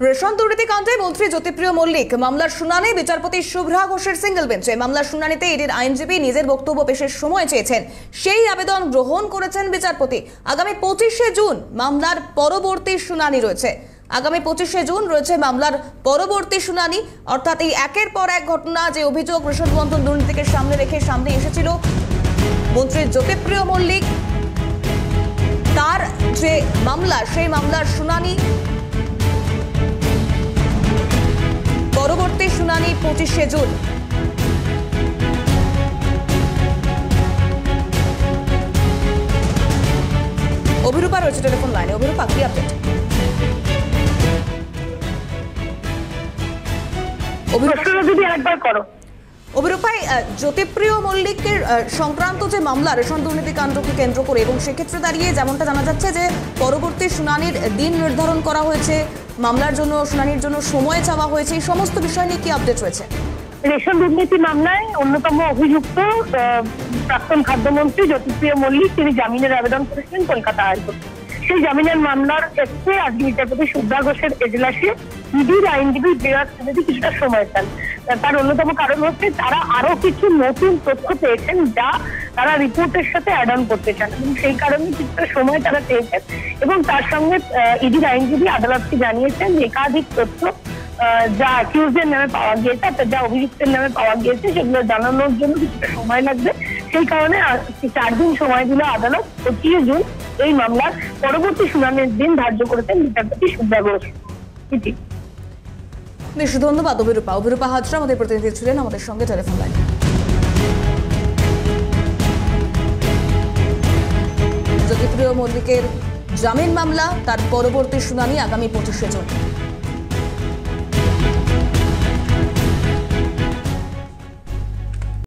Ration দুর্নীতি কাণ্ডে মন্ত্রী জ্যোতিপ্রিয় মল্লিক মামলার শুনানি বিচারপতি শুভ্রা ঘোষের সিঙ্গেল বেঞ্চে। মামলার শুনানিতে ইডির আইনজীবী নিজের বক্তব্য পেশের সময় চেয়েছেন, সেই আবেদন গ্রহণ করেছেন বিচারপতি। আগামী 25শে জুন মামলার পরবর্তী শুনানি রয়েছে। আগামী 25শে জুন রয়েছে মামলার পরবর্তী শুনানি। অর্থাৎ এই একের পর এক ঘটনা, যে অভিযোগ রেশন বন্টন দুর্নীতিকে সামনে রেখে সামনে এসেছিল মন্ত্রী জ্যোতিপ্রিয় মল্লিক, তার যে মামলা, সেই মামলার শুনানি পরবর্তী শুনানি 25শে জুন। অভিরূপা রয়েছে টেলিফোন লাইনে। অভিরূপা, কি আপডেট? অভিরূপাই, জ্যোতিপ্রিয় মল্লিকের সংক্রান্ত যে মামলা রেশন দুর্নীতি কাণ্ডকে কেন্দ্র করে, এবং সেক্ষেত্রে দাঁড়িয়ে যেমনটা জানা যাচ্ছে যে পরবর্তী শুনানির দিন নির্ধারণ করা হয়েছে, মামলার জন্য শুনানির জন্য সময় চাওয়া হয়েছে, এই সমস্ত বিষয় নিয়ে কি আপডেট রয়েছে? রেশন দুর্নীতি মামলায় অন্যতম অভিযুক্ত প্রাক্তন খাদ্যমন্ত্রী জ্যোতিপ্রিয় মল্লিক তিনি জামিনের আবেদন করেছিলেন কলকাতা হাইকোর্টে। সেই জামিনের মামলার ক্ষেত্রে আজকে বিচারপতি শুভ্রা ঘোষের এজলাসে ইডির আইনজীবী বিরাট ত্রিবেদী কিছুটা সময় চান। তার অন্যতম কারণ হচ্ছে তারা আরো কিছু নতুন তথ্য পেয়েছেন যা তারা রিপোর্টের সাথে অ্যাড অন করতে চান, এবং সেই কারণে কিছুটা সময় তারা চেয়েছেন। এবং তার সঙ্গে ইডির আইনজীবী আদালতকে জানিয়েছেন যে একাধিক তথ্য যা অ্যাকিউজের নামে পাওয়া গিয়েছে, অর্থাৎ যা অভিযুক্তের নামে পাওয়া গিয়েছে, সেগুলো জানানোর জন্য কিছুটা সময় লাগবে। সেই কারণে 4 দিন সময় দিল আদালত। 25শে জুন এই মামলার পরবর্তী শুনানির দিন ধার্য করেছেন বিচারপতি শুভ্রা ঘোষ। বেশ, ধন্যবাদ অভিরূপা। অভিরূপা হাজরা আমাদের প্রতিনিধি ছিলেন আমাদের সঙ্গে টেলিফোন লাইনে। জ্যোতিপ্রিয় মল্লিকের জামিন মামলা, তার পরবর্তী শুনানি আগামী 25শে জুন।